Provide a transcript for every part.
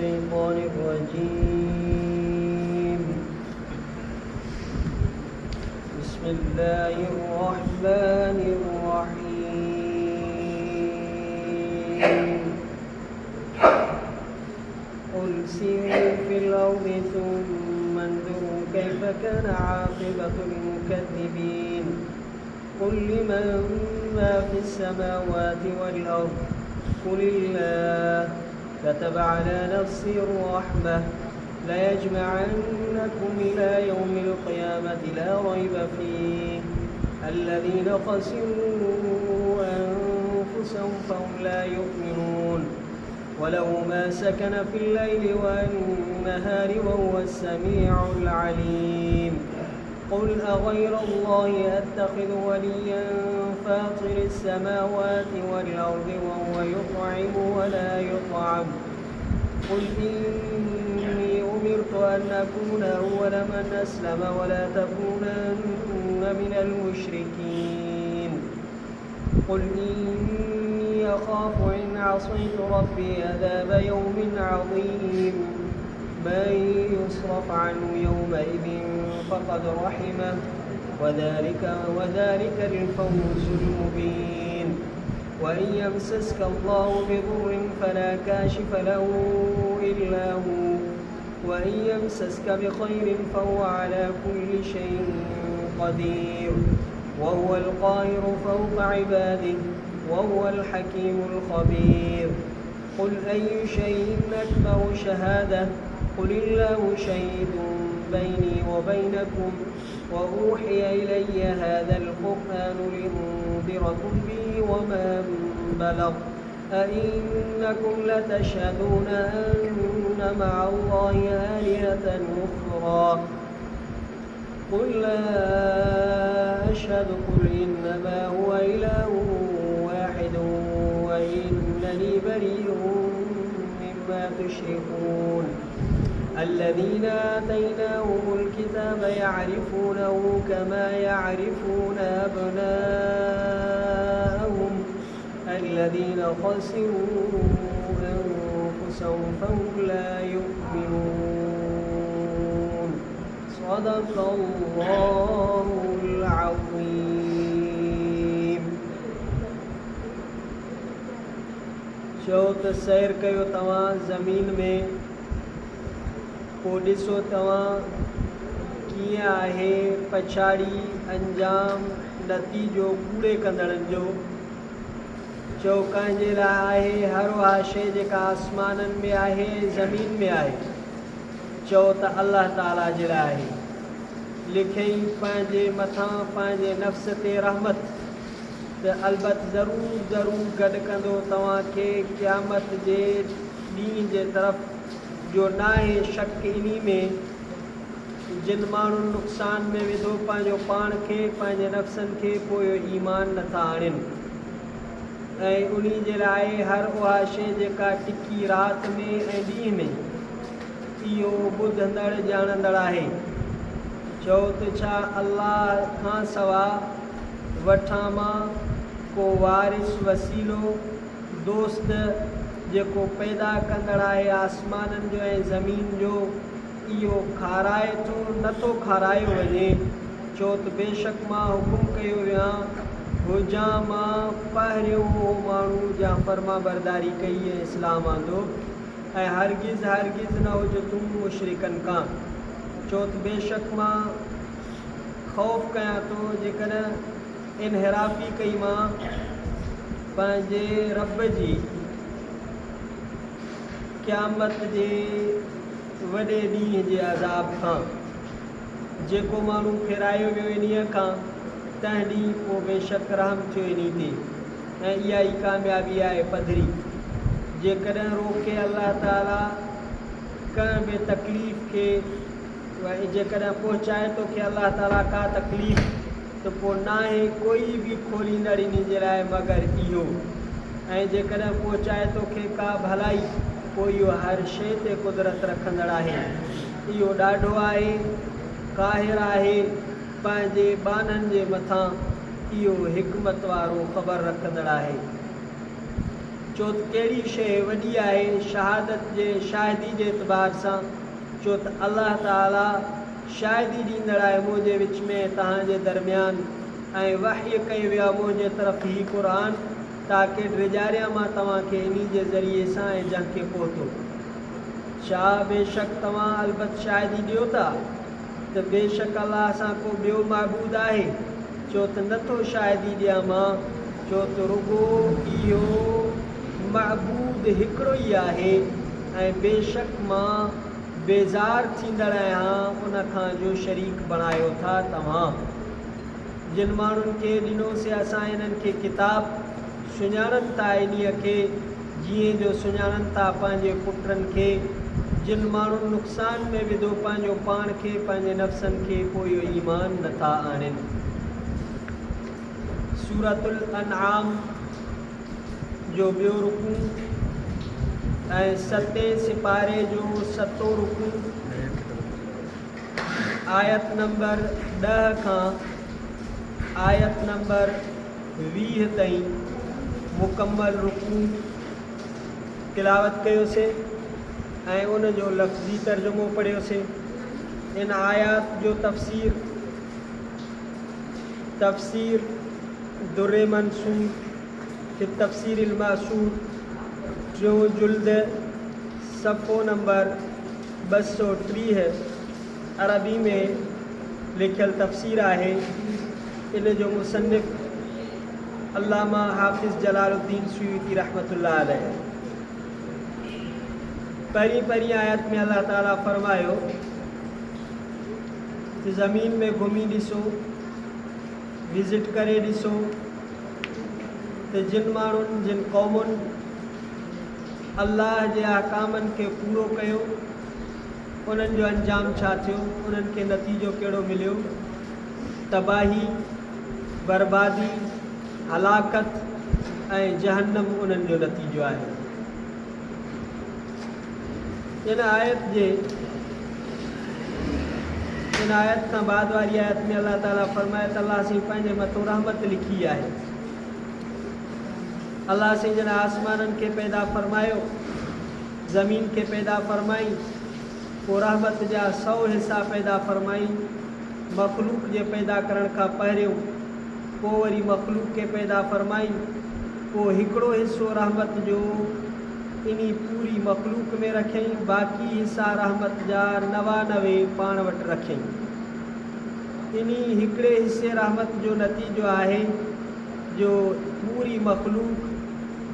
الشيطان الرجيم. بسم الله الرحمن الرحيم. قل سيروا في الأرض ثم انظروا كيف كان عاقبة المكذبين. قل لمن ما في السماوات والأرض قل الله كتب على نفسه الرحمة ليجمعنكم إلى يوم القيامة لا ريب فيه الذين خسروا أنفسهم فهم لا يؤمنون. وله ما سكن في الليل والنهار وهو السميع العليم. قل أغير الله أتخذ وليا فاطر السماوات والأرض وهو يطعم ولا يطعم. قل إني أمرت أن أكون أول من أسلم ولا تكونن من المشركين. قل إني أخاف إن عصيت ربي عذاب يوم عظيم. من يصرف عنه يومئذ فقد رحمه وذلك الفوز المبين. وإن يمسسك الله بضر فلا كاشف له إلا هو وإن يمسسك بخير فهو على كل شيء قدير وهو القاهر فوق عباده وهو الحكيم الخبير. قل أي شيء أكبر شهادة قل الله شهيد بيني وبينكم وأوحي إلي هذا القرآن لأنذركم به ومن بلغ. أئنكم لتشهدون أن مع الله آلهة أخرى قل لا أشهد قل إنما هو إله واحد وإنني بريء مما تشركون. الذين آتيناهم الكتاب يعرفونه كما يعرفون أبناءهم الذين خسروا أنفسهم فهم لا يؤمنون. صدق الله العظيم. चओ त सैर कयो तव्हां ज़मीन में पोइ ॾिसो तव्हां कीअं आहे पछाड़ी अंजाम नतीजो कूड़े कंदड़नि जो। चओ कंहिंजे लाइ आहे हर उहा शइ जेका आसमाननि में आहे ज़मीन में आहे। चओ त अल्लाह ताला जे लाइ आहे। लिखई पंहिंजे मथां पंहिंजे नफ़्स ते रहमत त अलबत ज़रूरु गॾु कंदो तव्हांखे क़यामत जे ॾींहं जे तरफ़ जो न आहे शक इन्ही में। जिन माण्हुनि नुक़सान में विधो पंहिंजो पाण खे पंहिंजे नफ़्सनि खे पोइ ईमान नथा आणनि ऐं उन जे लाइ हर उहा शइ जेका टिकी राति में ऐं ॾींहं में इहो ॿुधंदड़ ॼाणंदड़ आहे। चओ त छा अल्लाह खां सवा वठां मां को वारिस वसीलो दोस्त जेको पैदा कंदड़ आहे आसमाननि जो ऐं ज़मीन जो। इहो खाराए थो नथो खारायो वञे। चओ त बेशक मां हुकुम कयो विया हुजां मां पहिरियों उहो माण्हू जा फर्मा बरदारी कई ऐं इस्लाम आंदो ऐं हरगिज़ न हुज तूं मुशरिकनि खां। चओ त बेशक मां ख़ौफ़ कयां थो जेकॾहिं इनहिराफ़ी कई मां पंहिंजे रब जी क़यामत जे वॾे ॾींहं जे अज़ाब खां। जेको माण्हू फेरायो वियो इन्हीअ खां तंहिं ॾींहुं पोइ बेशक रहम थियो इन ते ऐं इहा ई कामयाबी आहे पधरी। जेकॾहिं रोके अल्लाह ताला कंहिं बि तकलीफ़ खे जेकॾहिं पहुचाए तोखे अल्लाह ताला का तकलीफ़ त पोइ न आहे कोई बि खोलींदड़ इन जे लाइ मगर इहो। ऐं जेकॾहिं पहुचाए तोखे का भलाई पोइ इहो हर शइ ते कुदरत रखंदड़ आहे। इहो ॾाढो आहे काहिर आहे पंहिंजे बाननि जे मथां इहो हिकमत वारो ख़बर रखंदड़ आहे। छो त कहिड़ी शइ वॾी आहे शहादत जे शाहिदी जे एतबार सां, छो त अल्लाह ताला शाहिदी ॾींदड़ आहे मुंहिंजे विच में तव्हांजे दरमियान, ऐं वही कई वियो आहे मुंहिंजे तरफ़ ही क़ुर ताकी ड्रिजारिया मां तव्हांखे इन जे ज़रिए सां ऐं जंहिंखे पहुतो। छा बेशक तव्हां अलबत शाहिदी ॾियो था त बेशक अल्लाह सां को ॿियो महबूद आहे, छो त नथो शाहिदी ॾियां मां, छो त रुगो इहो महबूद हिकिड़ो ई आहे, ऐं बेशक मां बेज़ार थींदड़ आहियां उन खां जो शरीक बणायो था तव्हां। जिन माण्हुनि खे ॾिनोसीं असां इन्हनि खे किताब, सुञाणनि था इन्हीअ खे जीअं जो सुञाणनि था पंहिंजे पुटनि खे। जिन माण्हुनि नुक़सान में विधो पंहिंजो पाण खे, पंहिंजे नफ़्सनि खे, पोइ इहो ईमान नथा आणनि। सूरतुल अनआम जो ॿियो रुकू ऐं 7 सिपारे जो 7 रुकू आयत नंबर 10 खां आयत नंबर 20 ताईं मुकम्मल रुकू तिलावत कयोसीं ऐं उन जो लफ़्ज़ी तर्जुमो पढ़ियोसीं। इन आयात जो तफ़सीर दुर्रे मंसूर के तफ़सीर मासूर 3 जुल्द सफ़ो नंबर 230 अरबी में लिखियल तफ़सीर आहे। इन जो मुसन्निफ़ अल्लामा हाफ़िज़ जलालुद्दीन सुयूती रहमतुल्लाह अलैह। पहली आयत में अल्लाह ताला फरमायो कि ज़मीन में घुमी ॾिसो, विज़िट करे ॾिसो त जिन माण्हुनि जिन क़ौमुनि अल्लाह जे अहकामनि खे पूरो कयो उन्हनि जो अंजाम छा थियो, उन्हनि खे नतीजो कहिड़ो मिलियो। तबाही, बर्बादी, हलाकत ऐं जहन्नम उन्हनि जो नतीजो आहे। इन आयत खां बाद वारी आयत में अल्लाह ताला फरमाए त अल्लाह से पंहिंजे मथां रहमत लिखी आहे। अल्लाह से जन आसमाननि खे पैदा फरमायो, ज़मीन खे पैदा फरमाई, पोइ रहमत जा 100 हिस्सा पैदा फरमाई मख़लूक जे पैदा करण खां पहिरियों, पोइ वरी मख़लूक खे पैदा फरमाई, पोइ हिकिड़ो हिसो रहमत जो इन्ही पूरी मख़लूक में रखियईं, बाक़ी हिस्सा रहमत जा 99 पाण वटि रखियईं। इन्ही हिकिड़े हिस्से रहमत जो नतीजो आहे जो पूरी मख़लूक,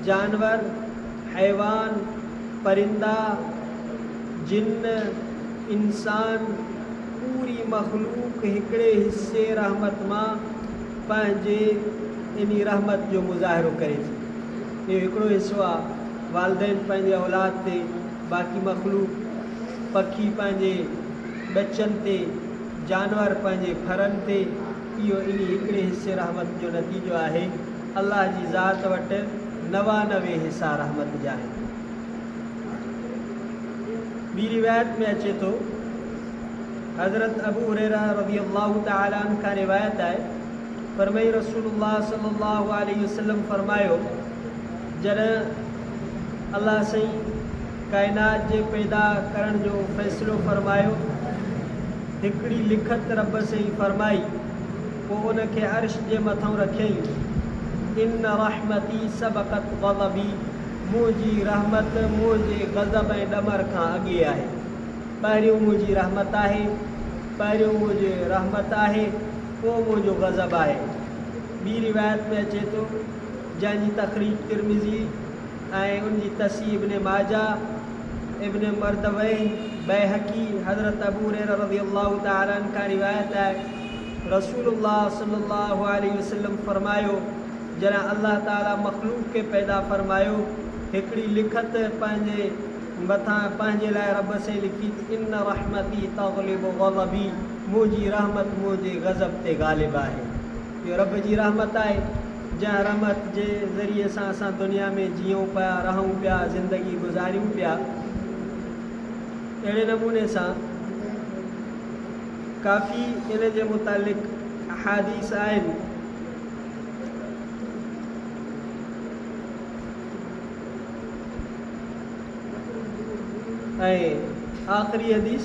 जानवर, हैवान, परिंदा, जिन्न, इंसान, पूरी मख़लूक हिकिड़े हिस्से रहमत मां पंहिंजे इन्ही रहमत जो मुज़ाहिरो करे थी। इहो हिकिड़ो हिसो आहे वालदेन पंहिंजे औलाद ते, बाक़ी मख़लूक पखी पंहिंजे बचनि ते, जानवर पंहिंजे फरनि ते। इहो इन हिकिड़े हिस्से रहमत जो नतीजो आहे। अल्लाह जी ज़ात वटि 99 हिस्सा रहमत जा आहिनि। ॿी रिवायत में अचे थो, हज़रत अबू हुरैरा रज़ियल्लाहु तआला अन्हु खां रिवायत आहे, फरमाई रसूलुल्लाह सल्लल्लाहु अलैहि वसल्लम फरमायो, जॾहिं अल्लाह साईं काइनात जे पैदा करण जो फ़ैसिलो फरमायो, हिकिड़ी लिखत रब साईं फरमाई, पोइ उनखे अर्श जे मथां रखियईं, इन रहमती सबक़त ग़ज़बी, मुंहिंजी रहमत मुंहिंजे ग़ज़ब ऐं ॾमर खां अॻे आहे। पहिरियों मुंहिंजी रहमत आहे, पहिरियों मुंहिंजी रहमत आहे, पोइ मुंहिंजो ग़ज़ब आहे। ॿी रिवायत में अचे थो, जंहिंजी तख़रीज तिरमिज़ी ऐं उनजी तस्हीह इब्न माजा, इब्न मरदवैन, बैहक़ी, हज़रत अबू हुरैरा रज़ियल्लाहु तआला अन्हु खां रिवायत आहे, रसूलुल्लाह सल्लल्लाहु अलैहि वसल्लम फरमायो, जॾहिं अल्लाह ताला मख़लूक खे पैदा फरमायो, हिकिड़ी लिखत पंहिंजे मथां पंहिंजे लाइ रब से लिखी, इन रहमती तग़लिबु ग़ज़बी, मुंहिंजी रहमत मुंहिंजे ग़ज़ब ते ग़ालिब आहे। इहो रब जी रहमत आहे, जंहिं रहमत जे ज़रिए सां असां दुनिया में जीऊं पिया, रहूं पिया, ज़िंदगी गुज़ारियूं पिया। अहिड़े नमूने सां काफ़ी इन जे मुतालिक़ अहादीस आहिनि। आख़िरी हदीस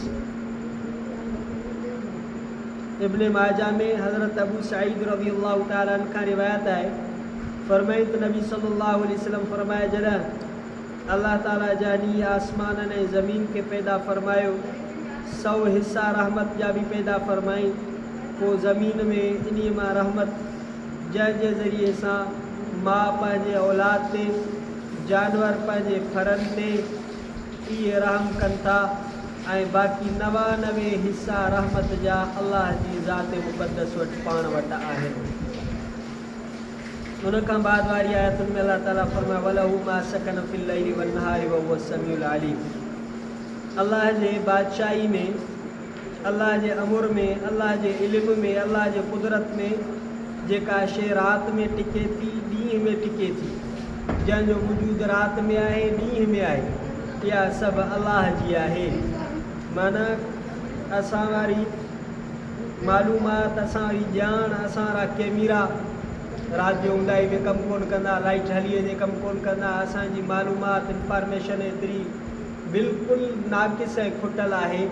इब्न माजा में हज़रत अबू सईद रज़ी अल्लाह तआला अन्हु खां रिवायत है, फरमाई त नबी सल्लल्लाहु अलैहि वसल्लम फरमाया, जॾहिं अल्लाह ताला जानी आसमान ऐं ज़मीन के पैदा फरमायो, 100 हिस्सा रहमत जा भी पैदा फरमाई, पोइ ज़मीन में इन मां रहमत जंहिंजे ज़रिए सां मां पंहिंजे औलाद ते, जानवर पंहिंजे फरनि ते इहे रहम कनि था, ऐं बाक़ी 99 हिस्सा रहमत जा अल्लाह जी ज़ात मुक़द्दस वटि पाण वटि आहिनि। उन खां बाद वारी आयतुनि में अल्लाह ताला फरमाए, वलहू मा सकन फिल लैलि वन्नहारि वहुव समीउल अलीम। अल्लाह जे बादशाही में, अल्लाह जे अमुर में, अल्लाह जे इल्म में, अल्लाह जे कुदरत में जेका शइ राति में टिके थी, ॾींहं में टिके थी, जंहिंजो वजूद राति में आहे, ॾींहं में आहे, इहा सभु अल्लाह जी आहे। माना असां वारी मालूमात, असां वारी ॼाण, असां वारा कैमरा राति जो ऊंदाही में कमु कोन कंदा, लाइट हली वञे कमु कोन कंदा, असांजी मालूमात इंफॉर्मेशन एतिरी बिल्कुलु नाक़िस ऐं खुटल आहे।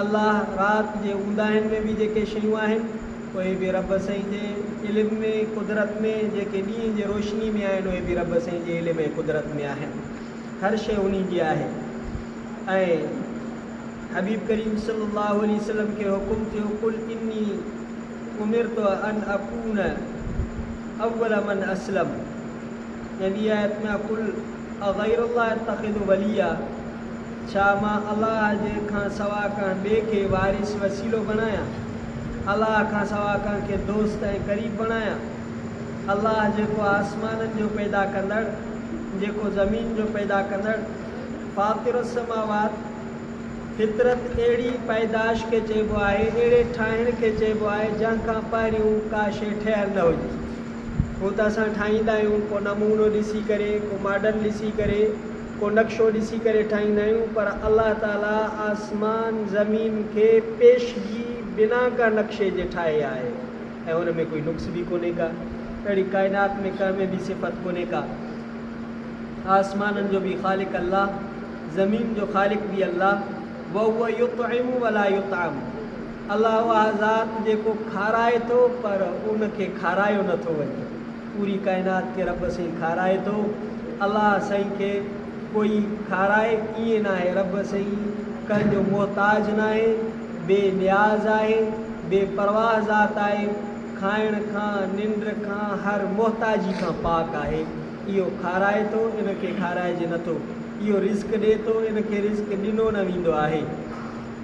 अल्लाह राति जे ऊंदाहिनि में बि जेके शयूं आहिनि उहे बि रब साईं जे इल्म में, कुदरत में, जेके ॾींहं जे रोशनी में आहिनि उहे बि रब साईं जे इल्म ऐं कुदरत में आहिनि। हर शइ उन जी आहे। ऐं हबीब करीम सल्लल्लाहु अलैहि वसल्लम खे हुकुम थियो, कुल इन्नी उमिरतु अन अकून अव्वल मन असलम। ऐं ॿी आयत में कुल गैरुल्लाह अत्तखिज़ु वलिया, छा मां अल्लाह जे खां सवा खां ॿिए खे वारिस वसीलो बणायां, अल्लाह खां सवा कंहिंखे दोस्त ऐं क़रीब बणायां। अल्लाह जेको आसमाननि जो पैदा कंदड़, जेको ज़मीन जो पैदा कंदड़, फातिर समावात, फितरत अहिड़ी पैदाश खे चइबो आहे, अहिड़े ठाहिण खे चइबो आहे जंहिंखां पहिरियों का शइ ठहियलु न हुजे। हू त असां ठाहींदा आहियूं, को नमूनो ॾिसी करे, को मॉडल ॾिसी करे, को नक्शो ॾिसी करे ठाहींदा आहियूं, पर अल्लाह ताला आसमान ज़मीन खे पेशगी बिना का नक्शे जे ठाहे आहे, ऐं हुन में कोई नुक्स बि कोन्हे का, अहिड़ी काइनात में कंहिं में बि सिफ़त कोन्हे का। आसमाननि जो बि ख़ालिक़ अल्लाह, ज़मीन जो ख़ालिक़ बि अल्लाह। वहुव युतइमु वला युतअम, अल्लाह उहा ज़ात जेको खाराए थो पर उनखे खारायो नथो वञे। पूरी काइनात खे रब साईं खाराए थो। अल्लाह साईं खे कोई खाराए ईअं न आहे। रब साईं कंहिंजो मोहताज न आहे, बेनियाज़ आहे, बेपरवाह ज़ात आहे, खाइण खां, निंड खां, हर मोहताजी खां पाक आहे। इहो खाराए थो, इनखे खाराइजे नथो। इहो रिस्क ॾिए थो, इनखे रिस्क ॾिनो न वेंदो आहे।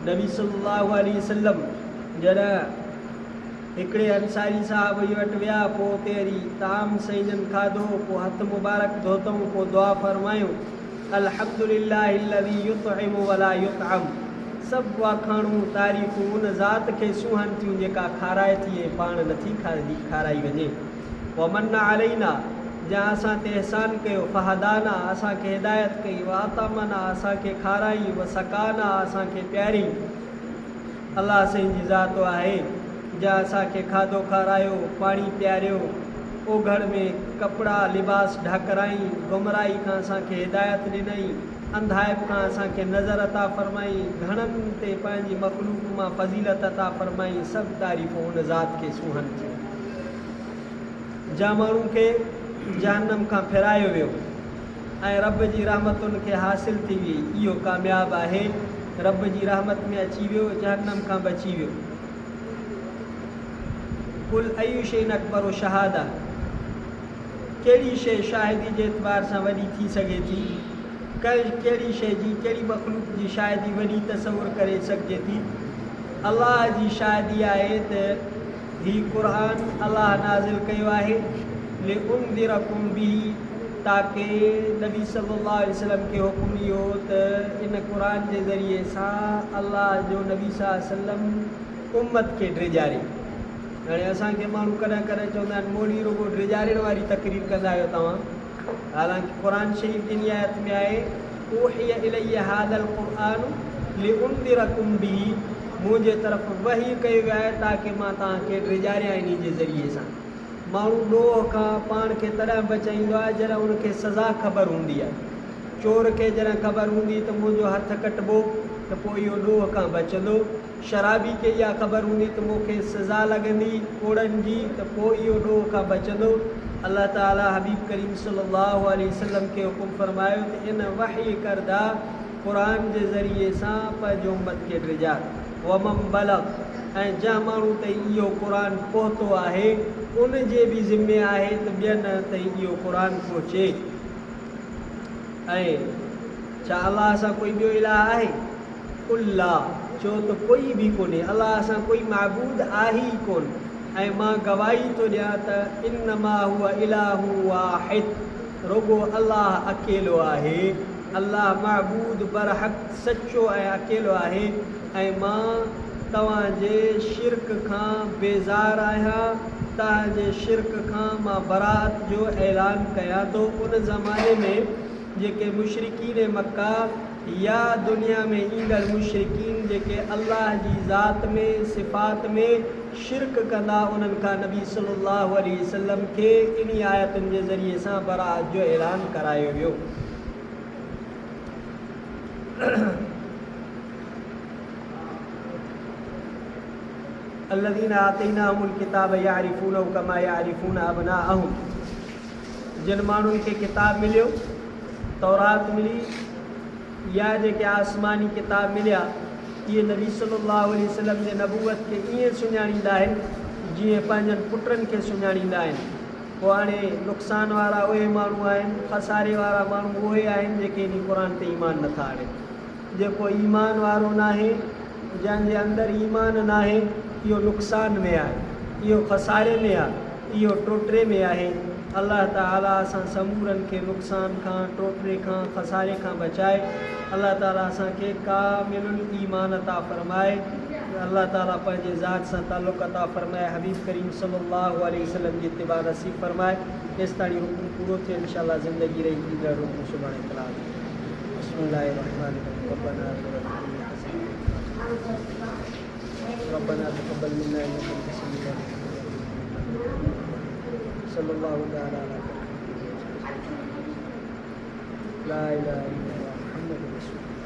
नबी सल्लल्लाहु अलैहि वसल्लम जॾहिं हिकिड़े अंसारी साहब जे वटि विया, पोइ उते वरी ताम साईं जन खाधो, पोइ हथ मुबारक धोतऊं, पोइ दुआ फरमायूं, अल्हम्दुलिल्लाहि अल्लज़ी युतइमु वला युतअम। सभु वाखाणूं तारीफ़ूं उन ज़ात खे सुहनि थियूं जेका खाराए थी ऐं पाण नथी खाराई वञे। वमन अलैना, जंहिं असां ते एहसान कयो, फहदाना, असांखे हिदायत कई, वातमना, असांखे खाराई, वसकाना, असांखे प्यारी। अल्लाह साईं जी ज़ात आहे जंहिं असांखे खाधो खारायो, पाणी पियारियो, ओघड़ में कपिड़ा लिबास ढाकराई, गुमराही खां असांखे हिदायत ॾिनई, अंधाइप खां असांखे नज़र अता फरमाई, घणनि ते पंहिंजी मखलूक मां फज़ीलत अता फरमाई। सभु तारीफ़ूं उन ज़ात खे सुहनि थियूं। जा माण्हू खे जहन्नम खां फिरायो वियो ऐं रब जी रहमतुनि खे हासिल थी वई, इहो कामयाबु आहे। रब जी रहमत में अची वियो, जहन्नम खां बची वियो। कुल अय्यु शैइन अकबर शहादा, कहिड़ी शइ शाहिदी जे एतबार सां वॾी थी सघे थी? कहिड़ी शइ जी, कहिड़ी मखलूक जी शाहिदी वॾी तसवुर करे सघिजे थी? अल्लाह जी शाहिदी आहे त ही क़ुरान अल्लाह नाज़िल कयो आहे, लिउंदिरकुम बिही, ताकि नबी सल्लल्लाहु अलैहि वसल्लम खे हुकुम इहो त इन क़ुरान जे ज़रिए सां अल्लाह जो नबी सल्लल्लाहु अलैहि वसल्लम उम्मत खे ड्रिजारे। हाणे असांखे माण्हू कॾहिं कॾहिं चवंदा आहिनि, मोड़ी रुगो ड्रिजारण वारी तकरीर कंदा आहियो तव्हां। हालांकि क़ुरान शरीफ़ जी आयत में आहे, ऊहिय इलैया हादल क़ुरान लिउंदिरकुम बिही, मुंहिंजे तरफ़ वही कयो वियो आहे ताकि मां तव्हांखे ड्रिजारियां इन जे ज़रिए सां। माण्हू ॾोह खां पाण खे तॾहिं बचाईंदो आहे जॾहिं उनखे सज़ा ख़बर हूंदी आहे। चोर खे जॾहिं ख़बर हूंदी त मुंहिंजो हथु कटबो त पोइ इहो ॾोह खां बचंदो। शराबी खे इहा ख़बर हूंदी त मूंखे सज़ा लॻंदी कोड़नि जी त पोइ इहो ॾोह खां बचंदो। अल्लाह ताला हबीब करीम सल्लल्लाहु अलैहि वसल्लम खे हुकुम फरमायो त इन वही करदा क़ुर जे ज़रिए सां पंहिंजो उम्मत खे ॾिजा वमम बलग ऐं जंहिं माण्हू ताईं इहो क़ुर पहुतो आहे उन जे बि ज़िम्मे आहे त ॿियनि ताईं इहो क़ुर पहुचे। ऐं छा अलाह सां कोई ॿियो इलाह आहे? उल्ला चओ त कोई बि कोन्हे, अलाह सां कोई महबूद आहे ई कोन। ऐं मां गवाही थो ॾियां त इन्नमा हुआ इलाहु वाहिद, रुगो अलाह अकेलो आहे। अलाह महबूद बरहक़ सचो ऐं अकेलो आहे। ऐं मां तव्हांजे शिरक खां बेज़ार आहियां, तव्हांजे शिरक खां मां बराअत जो ऐलान कयां थो। उन ज़माने में जेके मुशरिकीन मक्का या दुनिया में ईंदड़ मुशरिकीन जेके अल्लाह जी ज़ात में सिफ़ात में शिरक कंदा, उन्हनि खां नबी सल्लल्लाहु अलैहि वसल्लम खे इन आयतुनि जे ज़रिए सां बराअत जो ऐलान करायो वियो। अल्लज़ीना आतैनाहुमुल किताब यारिफूनहु कमा यारिफून अबनाअहुम, जिन माण्हुनि खे किताब मिलियो, तौरात मिली या जेके आसमानी किताब मिलिया, इहे नबी सल्लल्लाहु अलैहि वसल्लम जे नबूवत खे ईअं सुञाणींदा आहिनि जीअं पंहिंजनि पुटनि खे सुञाणींदा आहिनि। पोइ हाणे नुक़सान वारा उहे माण्हू आहिनि, खसारे वारा माण्हू उहे आहिनि जेके इन क़ुर ते ईमान नथा आणनि। जेको ईमान वारो नाहे, जंहिंजे अंदरि ईमान नाहे, इहो नुक़सान में आहे, इहो खसारे में आहे, इहो टोटरे में आहे। अल्लाह ताला असां समूरनि खे नुक़सान खां, टोटरे खां, खसारे खां बचाए। अल्लाह ताला असांखे कामिलुल ईमान अता फरमाए। अल्लाह ताला पंहिंजे ज़ात सां ताल्लुक़ अता फरमाए। हबीब करीम सल्लल्लाहु अलैहि वसल्लम जी इत्तिबा नसीब फरमाए। केसि ताईं हुकुम पूरो थिए इंशाअल्लाह ज़िंदगी रही ईंदड़ हुकुम सुभाणे कलाम। बिस्मिल्लाहिर्रहमानिर्रहीम। रब्बना तक़ब्बल मिन्ना इन्नका अंतस समीउल अलीम। सल्लल्लाहु तआला अला ला इलाहा इल्लल्लाह मुहम्मदुर रसूलुल्लाह।